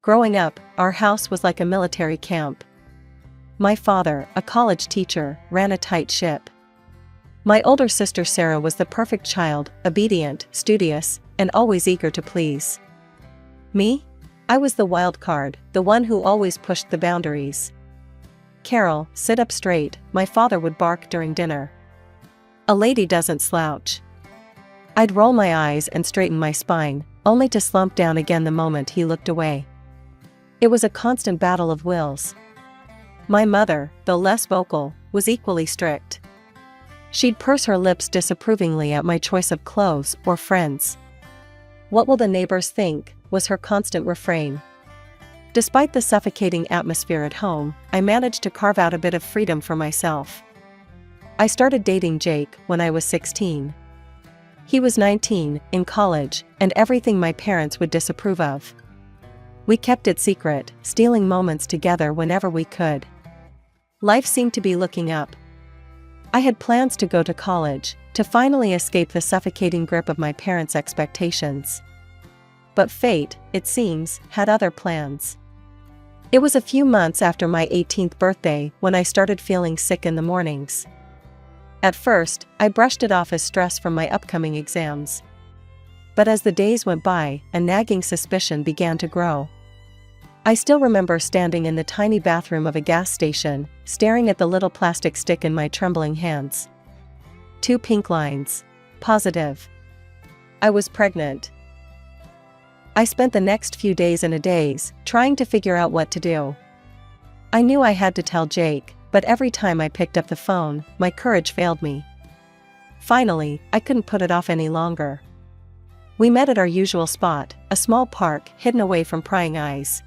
Growing up, our house was like a military camp. My father, a college teacher, ran a tight ship. My older sister Sarah was the perfect child, obedient, studious, and always eager to please. Me? I was the wild card, the one who always pushed the boundaries. "Carol, sit up straight," my father would bark during dinner. "A lady doesn't slouch." I'd roll my eyes and straighten my spine, only to slump down again the moment he looked away. It was a constant battle of wills. My mother, though less vocal, was equally strict. She'd purse her lips disapprovingly at my choice of clothes or friends. "What will the neighbors think?" was her constant refrain. Despite the suffocating atmosphere at home, I managed to carve out a bit of freedom for myself. I started dating Jake when I was 16. He was 19, in college, and everything my parents would disapprove of. We kept it secret, stealing moments together whenever we could. Life seemed to be looking up. I had plans to go to college, to finally escape the suffocating grip of my parents' expectations. But fate, it seems, had other plans. It was a few months after my 18th birthday when I started feeling sick in the mornings. At first, I brushed it off as stress from my upcoming exams. But as the days went by, a nagging suspicion began to grow. I still remember standing in the tiny bathroom of a gas station, staring at the little plastic stick in my trembling hands. 2 pink lines. Positive. I was pregnant. I spent the next few days and a days, trying to figure out what to do. I knew I had to tell Jake, but every time I picked up the phone, my courage failed me. Finally, I couldn't put it off any longer. We met at our usual spot, a small park hidden away from prying eyes.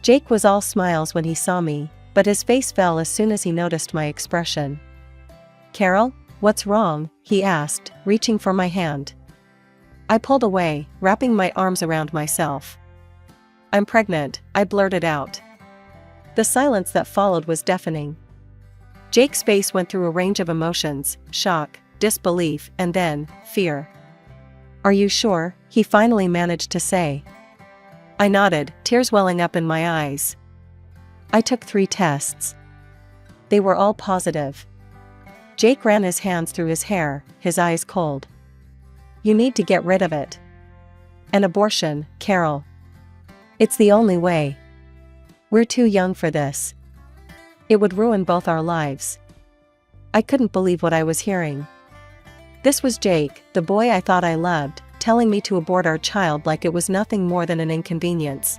Jake was all smiles when he saw me, but his face fell as soon as he noticed my expression. "Carol, what's wrong?" he asked, reaching for my hand. I pulled away, wrapping my arms around myself. "I'm pregnant," I blurted out. The silence that followed was deafening. Jake's face went through a range of emotions: shock, disbelief, and then, fear. "Are you sure?" he finally managed to say. I nodded, tears welling up in my eyes. I took 3 tests. They were all positive. Jake ran his hands through his hair, his eyes cold. "You need to get rid of it." "An abortion, Carol. It's the only way. We're too young for this. It would ruin both our lives." I couldn't believe what I was hearing. This was Jake, the boy I thought I loved, telling me to abort our child like it was nothing more than an inconvenience.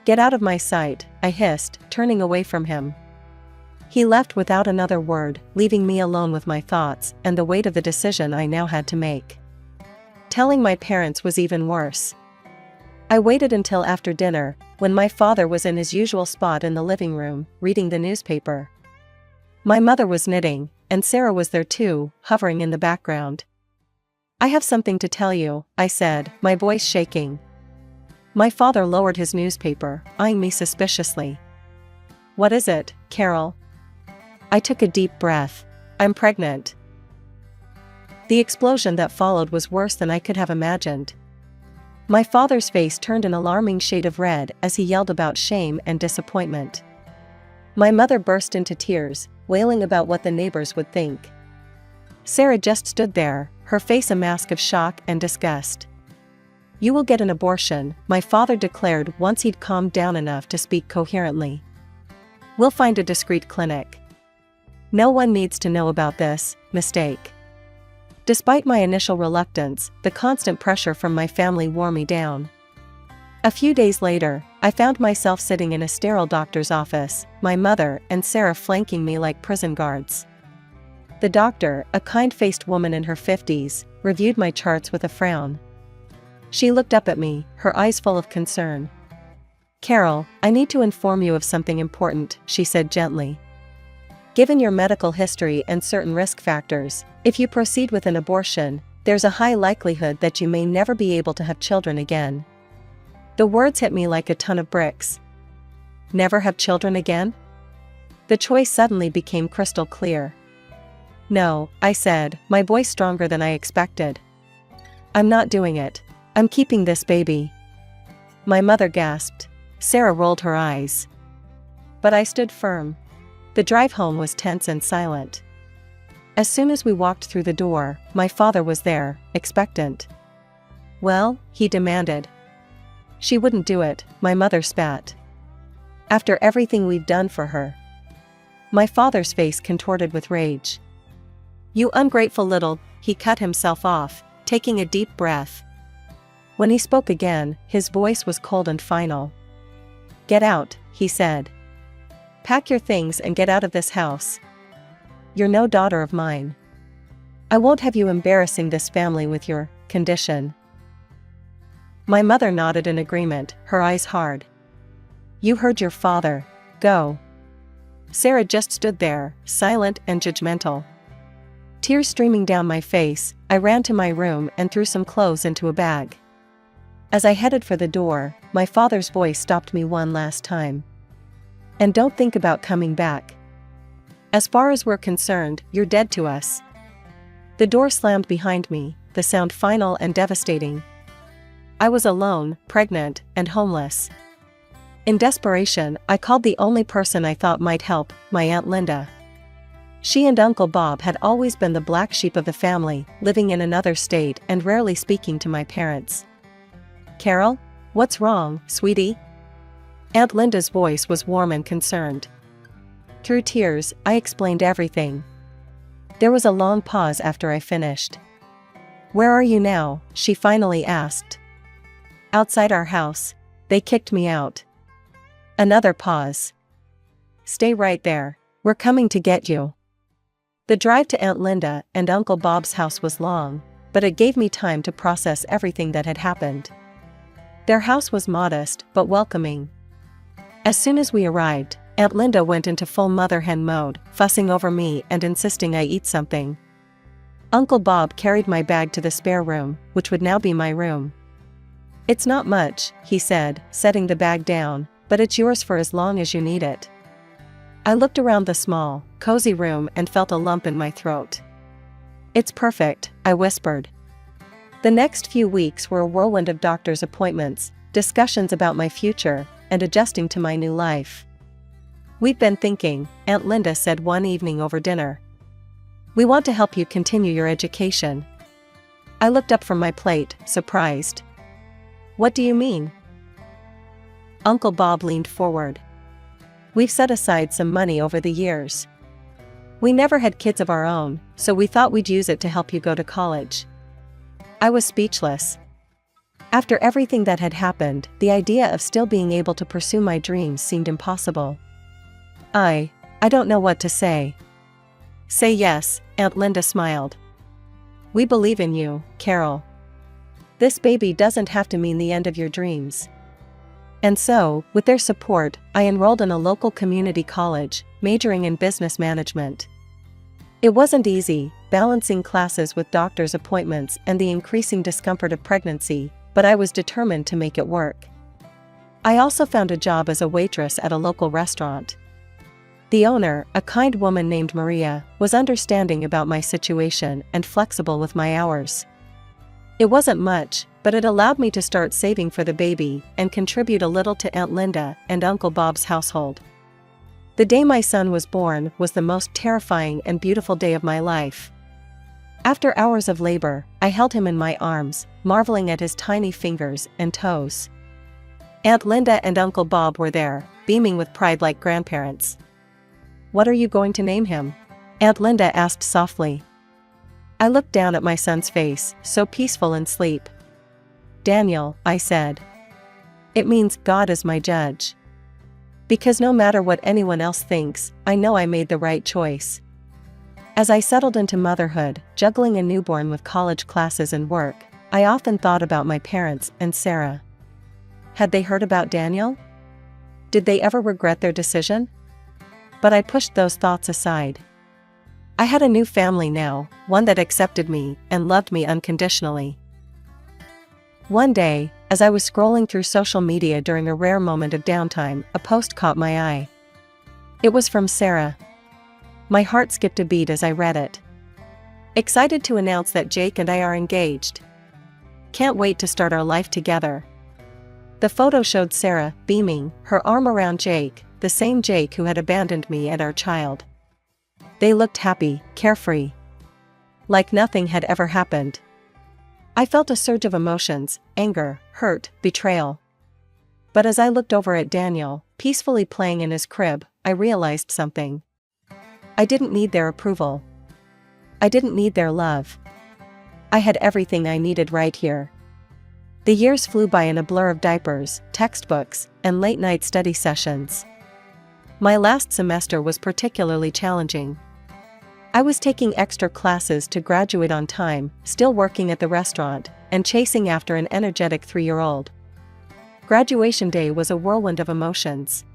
"Get out of my sight," I hissed, turning away from him. He left without another word, leaving me alone with my thoughts and the weight of the decision I now had to make. Telling my parents was even worse. I waited until after dinner, when my father was in his usual spot in the living room, reading the newspaper. My mother was knitting, and Sarah was there too, hovering in the background. "I have something to tell you," I said, my voice shaking. My father lowered his newspaper, eyeing me suspiciously. "What is it, Carol?" I took a deep breath. "I'm pregnant." The explosion that followed was worse than I could have imagined. My father's face turned an alarming shade of red as he yelled about shame and disappointment. My mother burst into tears, wailing about what the neighbors would think. Sarah just stood there, her face a mask of shock and disgust. "You will get an abortion," my father declared once he'd calmed down enough to speak coherently. "We'll find a discreet clinic. No one needs to know about this mistake." Despite my initial reluctance, the constant pressure from my family wore me down. A few days later, I found myself sitting in a sterile doctor's office, my mother and Sarah flanking me like prison guards. The doctor, a kind-faced woman in her 50s, reviewed my charts with a frown. She looked up at me, her eyes full of concern. "Carol, I need to inform you of something important," she said gently. "Given your medical history and certain risk factors, if you proceed with an abortion, there's a high likelihood that you may never be able to have children again." The words hit me like a ton of bricks. Never have children again? The choice suddenly became crystal clear. "No," I said, my voice stronger than I expected. "I'm not doing it. I'm keeping this baby." My mother gasped. Sarah rolled her eyes. But I stood firm. The drive home was tense and silent. As soon as we walked through the door, my father was there, expectant. "Well?" he demanded. "She wouldn't do it," my mother spat. "After everything we've done for her." My father's face contorted with rage. "You ungrateful little," he cut himself off, taking a deep breath. When he spoke again, his voice was cold and final. "Get out," he said. "Pack your things and get out of this house. You're no daughter of mine. I won't have you embarrassing this family with your condition." My mother nodded in agreement, her eyes hard. "You heard your father. Go." Sarah just stood there, silent and judgmental. Tears streaming down my face, I ran to my room and threw some clothes into a bag. As I headed for the door, my father's voice stopped me one last time. "And don't think about coming back. As far as we're concerned, you're dead to us." The door slammed behind me, the sound final and devastating. I was alone, pregnant, and homeless. In desperation, I called the only person I thought might help, my Aunt Linda. She and Uncle Bob had always been the black sheep of the family, living in another state and rarely speaking to my parents. "Carol? What's wrong, sweetie?" Aunt Linda's voice was warm and concerned. Through tears, I explained everything. There was a long pause after I finished. "Where are you now?" she finally asked. "Outside our house. They kicked me out." Another pause. "Stay right there. We're coming to get you." The drive to Aunt Linda and Uncle Bob's house was long, but it gave me time to process everything that had happened. Their house was modest but welcoming. As soon as we arrived, Aunt Linda went into full mother hen mode, fussing over me and insisting I eat something. Uncle Bob carried my bag to the spare room, which would now be my room. "It's not much," he said, setting the bag down, "but it's yours for as long as you need it." I looked around the small, cozy room and felt a lump in my throat. "It's perfect," I whispered. The next few weeks were a whirlwind of doctor's appointments, discussions about my future, and adjusting to my new life. "We've been thinking," Aunt Linda said one evening over dinner. "We want to help you continue your education." I looked up from my plate, surprised. "What do you mean?" Uncle Bob leaned forward. "We've set aside some money over the years. We never had kids of our own, so we thought we'd use it to help you go to college." I was speechless. After everything that had happened, the idea of still being able to pursue my dreams seemed impossible. I don't know what to say." "Say yes," Aunt Linda smiled. "We believe in you, Carol. This baby doesn't have to mean the end of your dreams." And so, with their support, I enrolled in a local community college, majoring in business management. It wasn't easy, balancing classes with doctor's appointments and the increasing discomfort of pregnancy, but I was determined to make it work. I also found a job as a waitress at a local restaurant. The owner, a kind woman named Maria, was understanding about my situation and flexible with my hours. It wasn't much, but it allowed me to start saving for the baby and contribute a little to Aunt Linda and Uncle Bob's household. The day my son was born was the most terrifying and beautiful day of my life. After hours of labor, I held him in my arms, marveling at his tiny fingers and toes. Aunt Linda and Uncle Bob were there, beaming with pride like grandparents. "What are you going to name him?" Aunt Linda asked softly. I looked down at my son's face, so peaceful in sleep. "Daniel," I said. "It means God is my judge. Because no matter what anyone else thinks, I know I made the right choice." As I settled into motherhood, juggling a newborn with college classes and work, I often thought about my parents and Sarah. Had they heard about Daniel? Did they ever regret their decision? But I pushed those thoughts aside. I had a new family now, one that accepted me and loved me unconditionally. One day, as I was scrolling through social media during a rare moment of downtime, a post caught my eye. It was from Sarah. My heart skipped a beat as I read it. "Excited to announce that Jake and I are engaged. Can't wait to start our life together." The photo showed Sarah, beaming, her arm around Jake, the same Jake who had abandoned me and our child. They looked happy, carefree. Like nothing had ever happened. I felt a surge of emotions, anger, hurt, betrayal. But as I looked over at Daniel, peacefully playing in his crib, I realized something. I didn't need their approval. I didn't need their love. I had everything I needed right here. The years flew by in a blur of diapers, textbooks, and late-night study sessions. My last semester was particularly challenging. I was taking extra classes to graduate on time, still working at the restaurant, and chasing after an energetic 3-year-old. Graduation day was a whirlwind of emotions.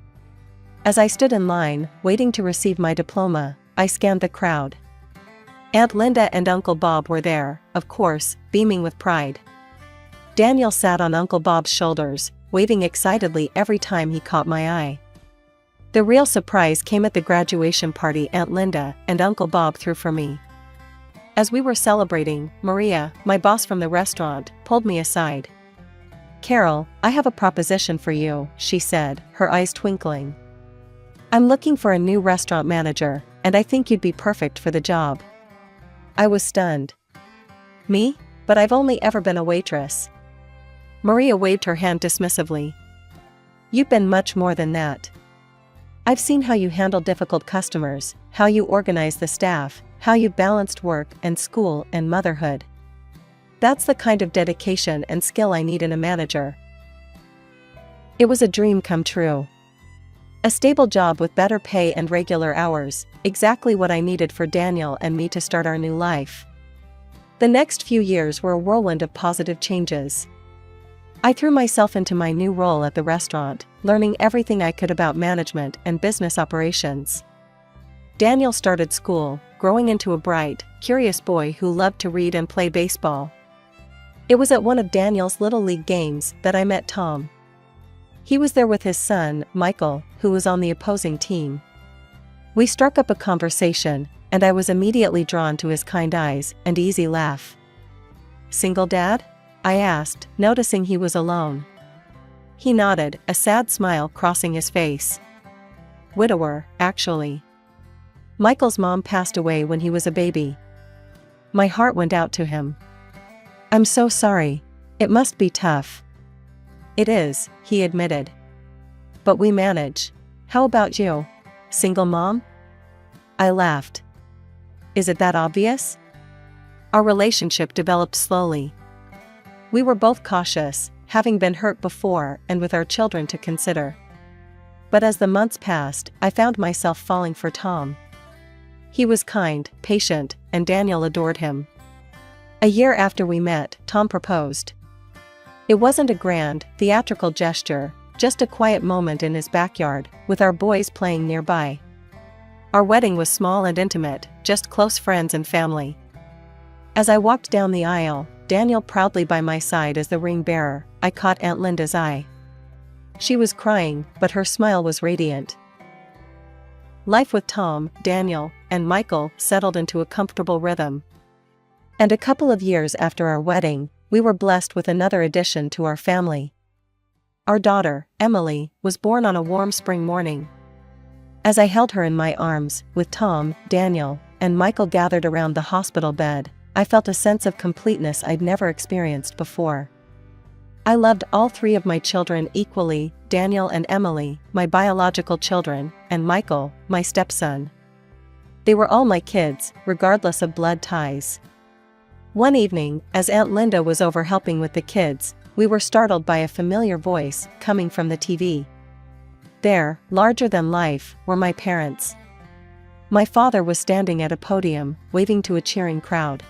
As I stood in line, waiting to receive my diploma, I scanned the crowd. Aunt Linda and Uncle Bob were there, of course, beaming with pride. Daniel sat on Uncle Bob's shoulders, waving excitedly every time he caught my eye. The real surprise came at the graduation party Aunt Linda and Uncle Bob threw for me. As we were celebrating, Maria, my boss from the restaurant, pulled me aside. "Carol, I have a proposition for you," she said, her eyes twinkling. "I'm looking for a new restaurant manager, and I think you'd be perfect for the job." I was stunned. "Me? But I've only ever been a waitress." Maria waved her hand dismissively. "You've been much more than that. I've seen how you handle difficult customers, how you organize the staff, how you balanced work and school and motherhood. That's the kind of dedication and skill I need in a manager." It was a dream come true. A stable job with better pay and regular hours, exactly what I needed for Daniel and me to start our new life. The next few years were a whirlwind of positive changes. I threw myself into my new role at the restaurant, learning everything I could about management and business operations. Daniel started school, growing into a bright, curious boy who loved to read and play baseball. It was at one of Daniel's Little League games that I met Tom. He was there with his son, Michael, who was on the opposing team. We struck up a conversation, and I was immediately drawn to his kind eyes and easy laugh. "Single dad?" I asked, noticing he was alone. He nodded, a sad smile crossing his face. "Widower, actually. Michael's mom passed away when he was a baby." My heart went out to him. "I'm so sorry. It must be tough." "It is," he admitted. "But we manage. How about you? Single mom?" I laughed. "Is it that obvious?" Our relationship developed slowly. We were both cautious, having been hurt before and with our children to consider. But as the months passed, I found myself falling for Tom. He was kind, patient, and Daniel adored him. A year after we met, Tom proposed. It wasn't a grand, theatrical gesture, just a quiet moment in his backyard, with our boys playing nearby. Our wedding was small and intimate, just close friends and family. As I walked down the aisle, Daniel proudly by my side as the ring bearer, I caught Aunt Linda's eye. She was crying, but her smile was radiant. Life with Tom, Daniel, and Michael settled into a comfortable rhythm. And a couple of years after our wedding, we were blessed with another addition to our family. Our daughter, Emily, was born on a warm spring morning. As I held her in my arms, with Tom, Daniel, and Michael gathered around the hospital bed, I felt a sense of completeness I'd never experienced before. I loved all 3 of my children equally, Daniel and Emily, my biological children, and Michael, my stepson. They were all my kids, regardless of blood ties. One evening, as Aunt Linda was over helping with the kids, we were startled by a familiar voice coming from the TV. There, larger than life, were my parents. My father was standing at a podium, waving to a cheering crowd.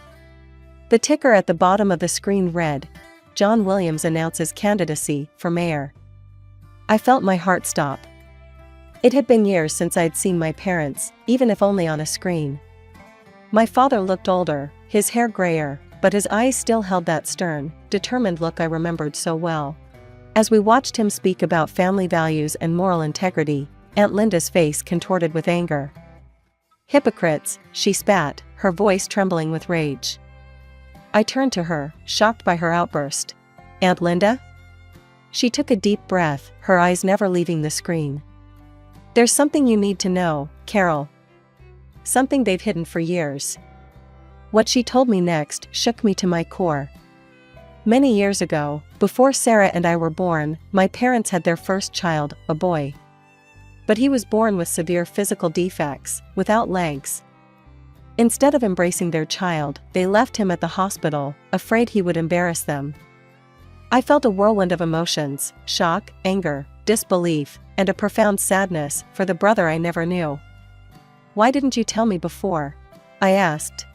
The ticker at the bottom of the screen read, "John Williams announces candidacy for mayor." I felt my heart stop. It had been years since I'd seen my parents, even if only on a screen. My father looked older, his hair grayer, but his eyes still held that stern, determined look I remembered so well. As we watched him speak about family values and moral integrity, Aunt Linda's face contorted with anger. "Hypocrites," she spat, her voice trembling with rage. I turned to her, shocked by her outburst. "Aunt Linda? She took a deep breath, her eyes never leaving the screen. "There's something you need to know, Carol. Something they've hidden for years." What she told me next shook me to my core. Many years ago, before Sarah and I were born, my parents had their first child, a boy. But he was born with severe physical defects, without legs. Instead of embracing their child, they left him at the hospital, afraid he would embarrass them. I felt a whirlwind of emotions: shock, anger, disbelief, and a profound sadness for the brother I never knew. "Why didn't you tell me before?" I asked.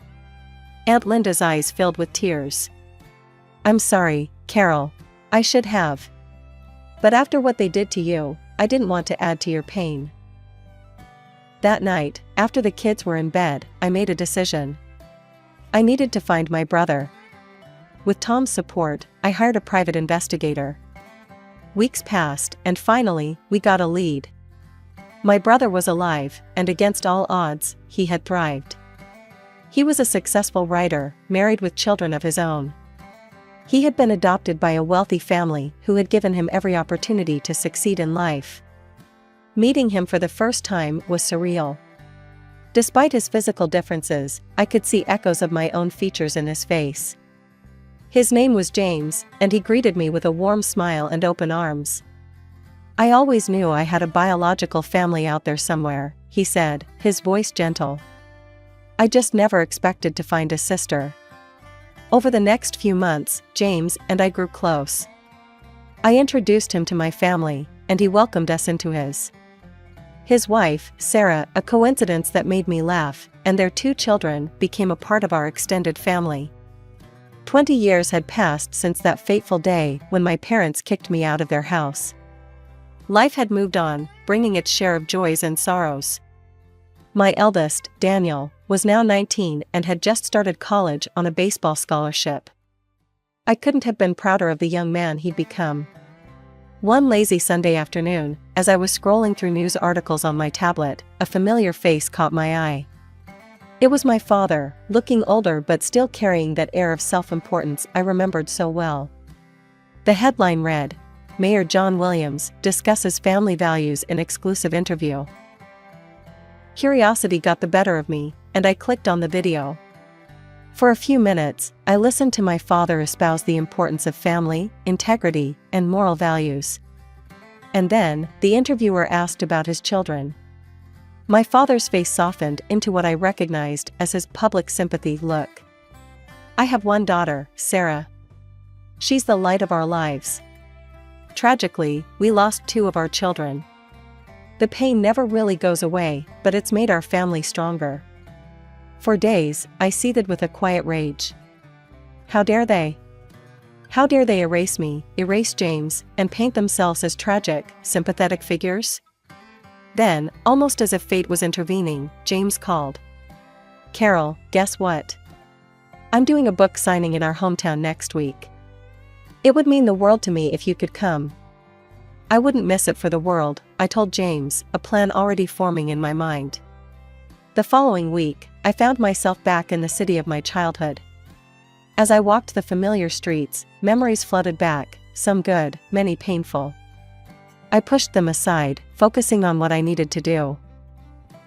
Aunt Linda's eyes filled with tears. "I'm sorry, Carol. I should have. But after what they did to you, I didn't want to add to your pain." That night, after the kids were in bed, I made a decision. I needed to find my brother. With Tom's support, I hired a private investigator. Weeks passed, and finally, we got a lead. My brother was alive, and against all odds, he had thrived. He was a successful writer, married with children of his own. He had been adopted by a wealthy family who had given him every opportunity to succeed in life. Meeting him for the first time was surreal. Despite his physical differences, I could see echoes of my own features in his face. His name was James, and he greeted me with a warm smile and open arms. "I always knew I had a biological family out there somewhere," he said, his voice gentle. "I just never expected to find a sister." Over the next few months, James and I grew close. I introduced him to my family, and he welcomed us into his. His wife, Sarah, a coincidence that made me laugh, and their 2 children became a part of our extended family. 20 years had passed since that fateful day when my parents kicked me out of their house. Life had moved on, bringing its share of joys and sorrows. My eldest, Daniel, was now 19 and had just started college on a baseball scholarship. I couldn't have been prouder of the young man he'd become. One lazy Sunday afternoon, as I was scrolling through news articles on my tablet, a familiar face caught my eye. It was my father, looking older but still carrying that air of self-importance I remembered so well. The headline read, "Mayor John Williams discusses family values in exclusive interview." Curiosity got the better of me, and I clicked on the video. For a few minutes, I listened to my father espouse the importance of family, integrity, and moral values. And then, the interviewer asked about his children. My father's face softened into what I recognized as his public sympathy look. "I have one daughter, Sarah. She's the light of our lives. Tragically, we lost 2 of our children. The pain never really goes away, but it's made our family stronger." For days, I seethed with a quiet rage. How dare they? How dare they erase me, erase James, and paint themselves as tragic, sympathetic figures? Then, almost as if fate was intervening, James called. "Carol, guess what? I'm doing a book signing in our hometown next week. It would mean the world to me if you could come." "I wouldn't miss it for the world," I told James, a plan already forming in my mind. The following week, I found myself back in the city of my childhood. As I walked the familiar streets, memories flooded back, some good, many painful. I pushed them aside, focusing on what I needed to do.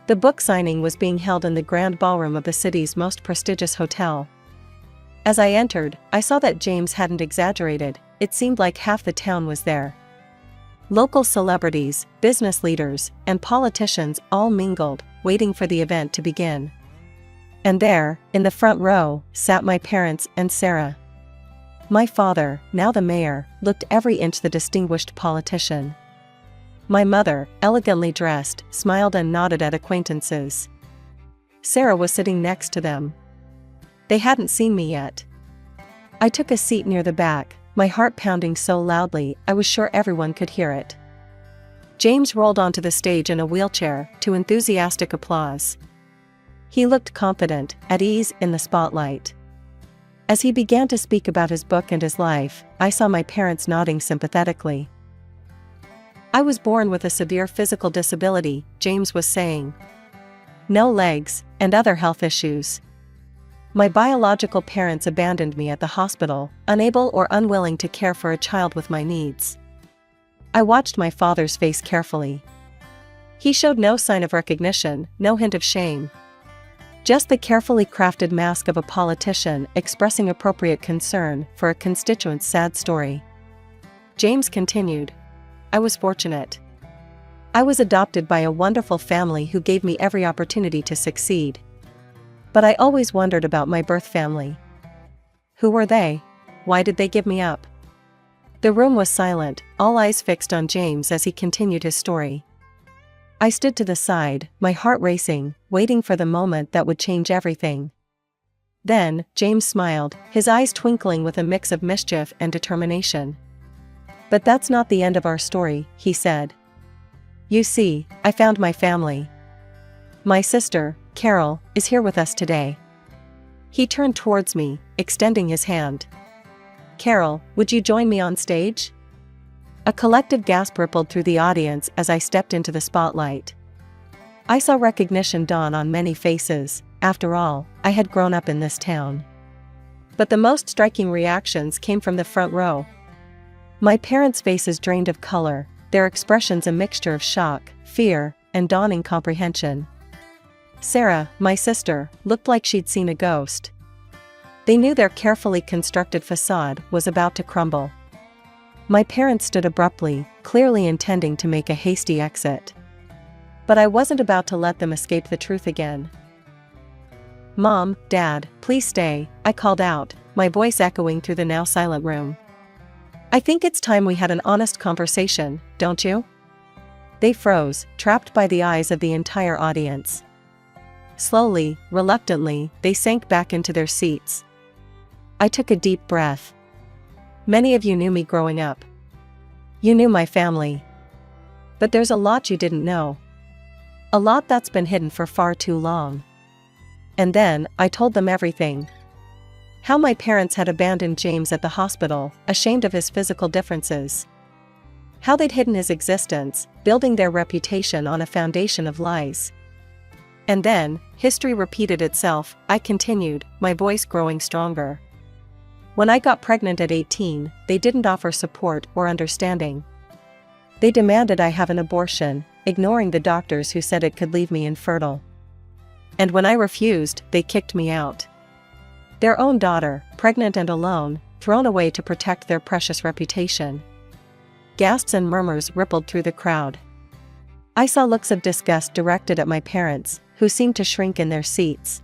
The book signing was being held in the grand ballroom of the city's most prestigious hotel. As I entered, I saw that James hadn't exaggerated. It seemed like half the town was there. Local celebrities, business leaders, and politicians all mingled, waiting for the event to begin. And there, in the front row, sat my parents and Sarah. My father, now the mayor, looked every inch the distinguished politician. My mother, elegantly dressed, smiled and nodded at acquaintances. Sarah was sitting next to them. They hadn't seen me yet. I took a seat near the back, my heart pounding so loudly I was sure everyone could hear it. James rolled onto the stage in a wheelchair, to enthusiastic applause. He looked confident, at ease in the spotlight. As he began to speak about his book and his life, I saw my parents nodding sympathetically. "I was born with a severe physical disability," James was saying. "No legs, and other health issues. My biological parents abandoned me at the hospital, unable or unwilling to care for a child with my needs. I watched my father's face carefully. He showed no sign of recognition, no hint of shame. Just the carefully crafted mask of a politician expressing appropriate concern for a constituent's sad story. James continued. I was fortunate. I was adopted by a wonderful family who gave me every opportunity to succeed. But I always wondered about my birth family. Who were they? Why did they give me up? The room was silent, all eyes fixed on James as he continued his story. I stood to the side, my heart racing, waiting for the moment that would change everything. Then, James smiled, his eyes twinkling with a mix of mischief and determination. But that's not the end of our story, he said. You see, I found my family. My sister, Carol, is here with us today. He turned towards me, extending his hand. Carol, would you join me on stage? A collective gasp rippled through the audience as I stepped into the spotlight. I saw recognition dawn on many faces. After all, I had grown up in this town. But the most striking reactions came from the front row. My parents' faces drained of color, their expressions a mixture of shock, fear, and dawning comprehension. Sarah, my sister, looked like she'd seen a ghost. They knew their carefully constructed facade was about to crumble. My parents stood abruptly, clearly intending to make a hasty exit. But I wasn't about to let them escape the truth again. Mom, Dad, please stay, I called out, my voice echoing through the now silent room. I think it's time we had an honest conversation, don't you? They froze, trapped by the eyes of the entire audience. Slowly, reluctantly, they sank back into their seats. I took a deep breath. Many of you knew me growing up. You knew my family. But there's a lot you didn't know. A lot that's been hidden for far too long. And then, I told them everything. How my parents had abandoned James at the hospital, ashamed of his physical differences. How they'd hidden his existence, building their reputation on a foundation of lies. And then, history repeated itself, I continued, my voice growing stronger. When I got pregnant at 18, they didn't offer support or understanding. They demanded I have an abortion, ignoring the doctors who said it could leave me infertile. And when I refused, they kicked me out. Their own daughter, pregnant and alone, thrown away to protect their precious reputation. Gasps and murmurs rippled through the crowd. I saw looks of disgust directed at my parents, who seemed to shrink in their seats.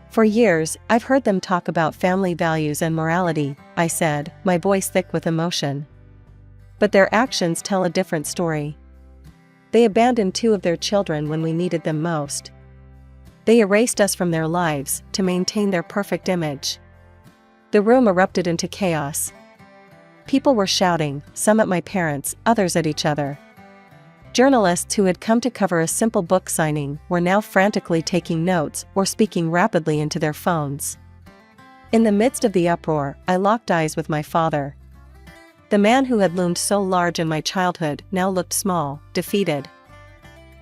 For years, I've heard them talk about family values and morality, I said, my voice thick with emotion. But their actions tell a different story. They abandoned 2 of their children when we needed them most. They erased us from their lives to maintain their perfect image. The room erupted into chaos. People were shouting, some at my parents, others at each other. Journalists who had come to cover a simple book signing were now frantically taking notes or speaking rapidly into their phones. In the midst of the uproar, I locked eyes with my father. The man who had loomed so large in my childhood now looked small, defeated.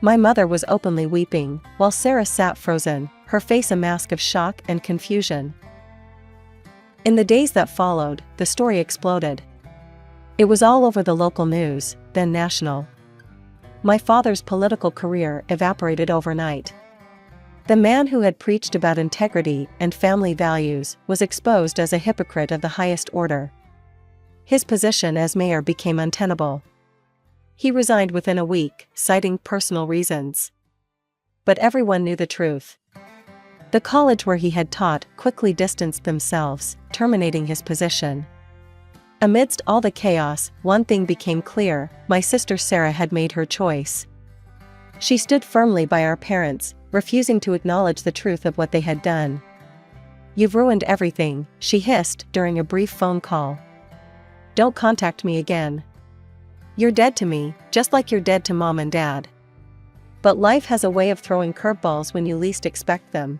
My mother was openly weeping, while Sarah sat frozen, her face a mask of shock and confusion. In the days that followed, the story exploded. It was all over the local news, then national. My father's political career evaporated overnight. The man who had preached about integrity and family values was exposed as a hypocrite of the highest order. His position as mayor became untenable. He resigned within a week, citing personal reasons. But everyone knew the truth. The college where he had taught quickly distanced themselves, terminating his position. Amidst all the chaos, one thing became clear, my sister Sarah had made her choice. She stood firmly by our parents, refusing to acknowledge the truth of what they had done. You've ruined everything, she hissed during a brief phone call. Don't contact me again. You're dead to me, just like you're dead to Mom and Dad. But life has a way of throwing curveballs when you least expect them.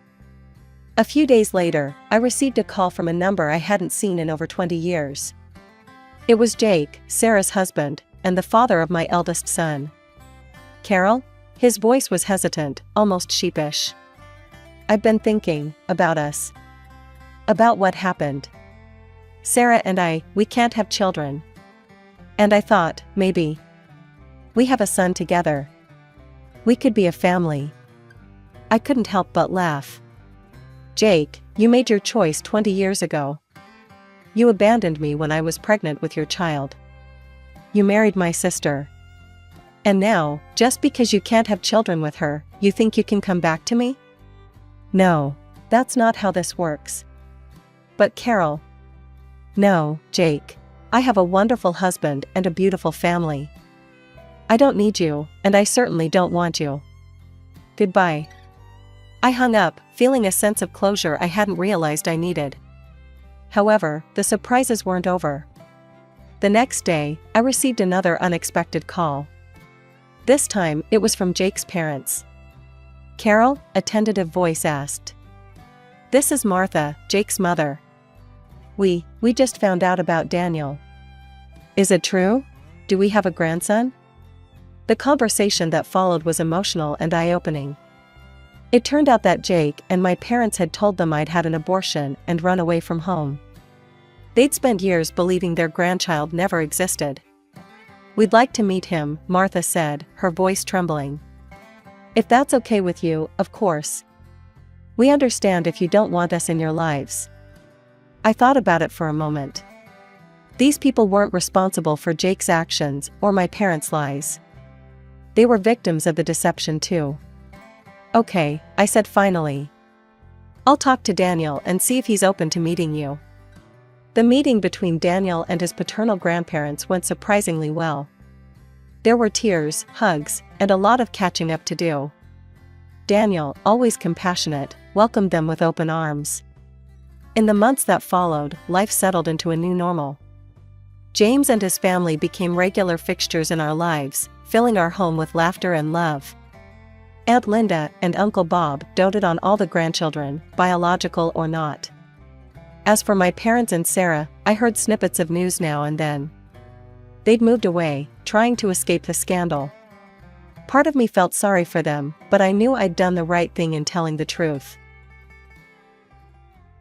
A few days later, I received a call from a number I hadn't seen in over 20 years. It was Jake, Sarah's husband, and the father of my eldest son. Carol? His voice was hesitant, almost sheepish. I've been thinking about us. About what happened. Sarah and we can't have children. And I thought, maybe we have a son together. We could be a family. I couldn't help but laugh. Jake, you made your choice 20 years ago. You abandoned me when I was pregnant with your child. You married my sister. And now, just because you can't have children with her, you think you can come back to me? No, that's not how this works. But Carol. No, Jake. I have a wonderful husband and a beautiful family. I don't need you, and I certainly don't want you. Goodbye. I hung up, feeling a sense of closure I hadn't realized I needed. However, the surprises weren't over. The next day, I received another unexpected call. This time, it was from Jake's parents. Carol, a tentative voice asked. This is Martha, Jake's mother. We just found out about Daniel. Is it true? Do we have a grandson? The conversation that followed was emotional and eye-opening. It turned out that Jake and my parents had told them I'd had an abortion and run away from home. They'd spent years believing their grandchild never existed. We'd like to meet him, Martha said, her voice trembling. If that's okay with you, of course. We understand if you don't want us in your lives. I thought about it for a moment. These people weren't responsible for Jake's actions or my parents' lies. They were victims of the deception too. Okay, I said finally. I'll talk to Daniel and see if he's open to meeting you. The meeting between Daniel and his paternal grandparents went surprisingly well. There were tears, hugs, and a lot of catching up to do. Daniel, always compassionate, welcomed them with open arms. In the months that followed, life settled into a new normal. James and his family became regular fixtures in our lives, filling our home with laughter and love. Aunt Linda and Uncle Bob doted on all the grandchildren, biological or not. As for my parents and Sarah, I heard snippets of news now and then. They'd moved away, trying to escape the scandal. Part of me felt sorry for them, but I knew I'd done the right thing in telling the truth.